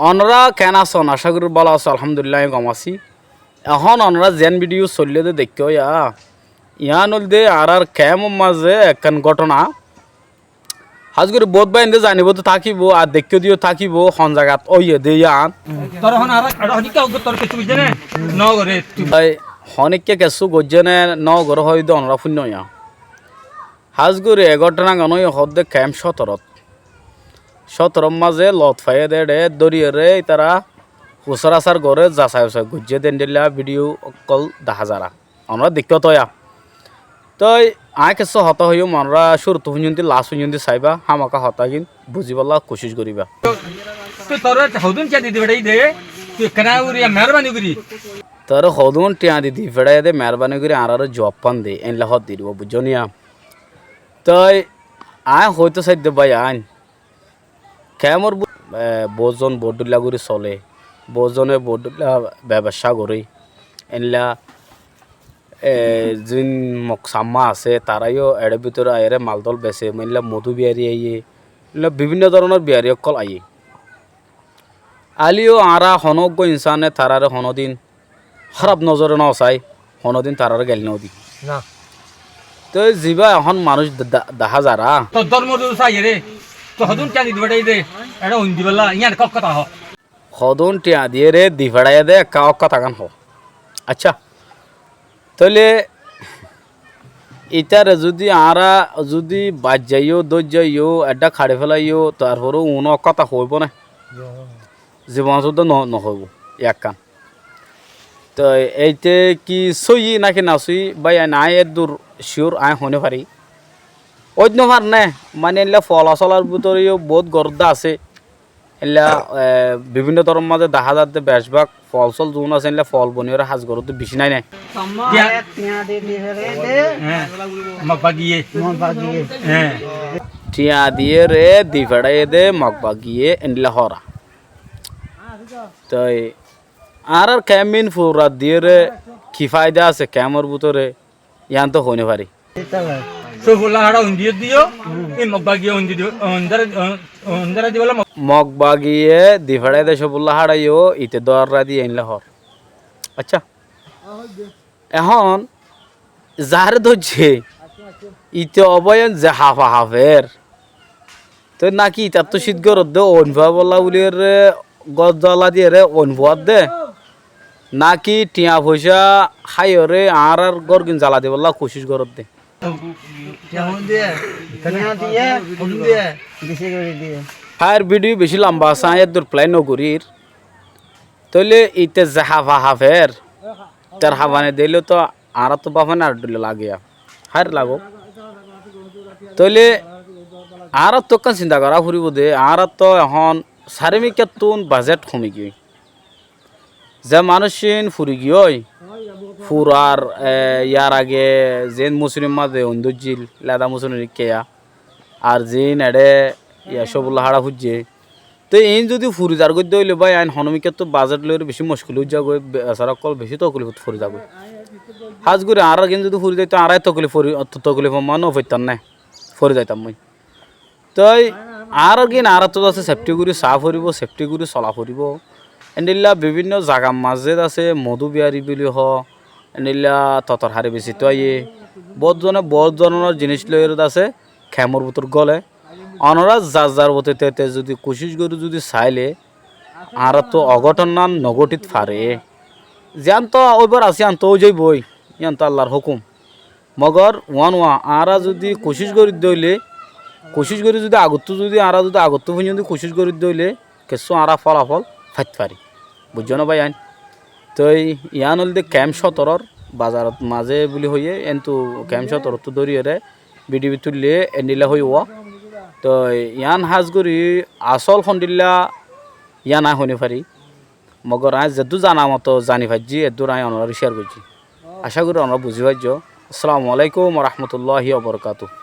অনরা কেন আছেন আশা করি ভালো আছো আলহামদুলিল্লাহ কম আছি এখন অনরা জেন ভিডিও চললে তো দেখো ইয়ান দে আর কেমন মাঝে একখান ঘটনা হাজ করে বোধ বাই জানিব তো থাকিব আর দেখিও দিও থাকিব হন জায়গাত ওইয়ে দে ইয়ান হনিককে কেসু গজ্জনে ন ঘর হয় দে অনরা শূন্য ইয়া হাজ করে ঘটনা গানই হদ্দে ক্যাম্প সতরম মাঝে লত ফাইয়ে দে দরিয়ে রে তারা হুসরাসার ঘরে যাচাই উচাই গুজে দেন দিলা ভিডিও কল দেখা যারা আমরা দেখতে তয়া তই আয় কেস হতা হইও মনরা শুরু তো হুঁজন্তি লাস্ট হুঁজন্তি চাইবা হামাকা হতা কিন বুঝি পালা কোশিশ করিবা তোর হদুন টিয়া দিদি ফেড়াই দে মেহরবানি করে আর জব পান দে এনলা হত দি দিব বুঝনিয়া তই আয় হয়তো চাই দে ভাই আইন কেমর বহুজন বড়দুল্লা করে চলে বহুজনে বড়দুল্লা ব্যবসা করে এনলা যিন মকসাম্মা আছে তারাইও এর ভিতরে আয়ের মালদল বেছে মেনলা মধু বিহারি আইয়ে এগুলা বিভিন্ন ধরনের বিহারি অকল আইয়ে আলিও আরা হনজ্ঞ ইনসানে তারারে হনদিন খারাপ নজরে ন চাই হনদিন তারারে গেল নদী তো যিবা এখন মানুষ দেখা যারা সদন টিয়া দিয়ে রে দি ফেড়াই দে কাওক কথা গান হ আচ্ছা তাহলে ইটারে যদি আরা যদি বাজ যাইও দৌড় যাইও একটা খাড়ে ফেলাইও তারপরেও উন কথা হইব না জীবন শুদ্ধ নহইব এক কান তো এইতে কি সই নাকি না সই বাই নাই এর দূর শিওর আয় হনে পারি অন্য ভার নে মানে এলা ফলা চলার ভিতরেও বহুত গর্দা আছে এলা বিভিন্ন ধরনের মাঝে দেখা যাতে বেশভাগ ফল চল যোন আছে এলা ফল বনিওর হাজ গরত বেশি নাই নাই টিয়া দিয়ে রে দি ফেড়াই দে মগবা গিয়ে এনলা হরা তাই আর ক্যামিন ফুরা দিয়ে রে কি ফায়দা আছে ক্যামর ভিতরে ইয়ান তো হইনে পারি মগবাগিয়ে দি ফেড়াই দে সবুল্লা হাড়াইও ইতে দররা দিয়ে এনলা হর আচ্ছা এখন যার ধরছে ইতে অবয়ন যে হাফা হাফের তো নাকি ইতার তো শীত গরত দে অনভা বলা বলি রে গজ্জলা দিয়ে রে অনভুয়ার দে নাকি টিয়া পয়সা খাইরে আর গরগিন জ্বালা দে বললা কোশিশ গরত দে ফায়ার ভিডিও বেশি লম্বা আছে দূর প্লাই নগরীর তাহলে ইতে যে হাফা হাফের তার হাফানে দিলে তো আর তো বাফানে আর দিলে লাগে হার লাগো তাহলে আর তো কান চিন্তা করা ফুরিব দে আর তো এখন সারেমিকাতুন বাজেট কমে গিয়ে যে মানুষিন ফুরি গিয়ে ফুরার ইয়ার আগে যেন মুসলিম মাঝে অন্দুজিল লাদা মুসলিম কেয়া আর যেন এড়ে ইয়া সবুল্লা হাড়া খুঁজছে তো এই যদি ফুরি যার গদ্য হইলে ভাই আইন হনমিকে তো বাজেট লইলে বেশি মুশকিল হয়ে যাবে সারা কল বেশি তকলিফ ফুরি যাবে হাজ করে আর কিন্তু যদি ফুরি যাইতো আড়াই তকলিফ মান ফেরতাম না ফুরি যাইতাম মই তই আর কিন আর তো আছে সেফটি করে চাহ ফুরিব সেফটি করে চলা ফুরিব এনেলা বিভিন্ন জাগার মাঝে আছে মধু বিহারি বুলি হ এনেলা ততর হারে বেশি তো আইয়ে বহুত ধরনের জিনিস লই আছে খেমর ভিতর গলে অনরা যার বতে যদি কোশিশ করে যদি চাইলে আর তো অঘটন না নগটিত ফারে যেন তো ওইবার আছে আন তো যাইবই ইয়ান তো আল্লাহর হুকুম মগর ওয়া আরা যদি কোশিশ করে দইলে কোশিশ করে যদি আরা যদি আগত পর্যন্ত কোশিশ করে দইলে কিছু আরা ফলাফল ফাইতে পারি বুঝছো না ভাই আইন তো ইয়ান হল দে ক্যাম্প সতরর বাজারত মাঝে বুলি হইয়ে এন্তু ক্যাম্প সতরত তো দরিয়ে বিডিবি তুললে এনিলা হইয়া তো ইয়ান হাজ করি আসল খন্ডিল্লা ইয়ান আই শুনি পারি মগর আয় যেদু জানা মতো জানি ভাজি এদুর আয় অনার শেয়ার করছি আশা করি আমরা বুঝি পাইছ আসসালামু আলাইকুম রহমতুল্লাহি ওয়া বারাকাতুহু।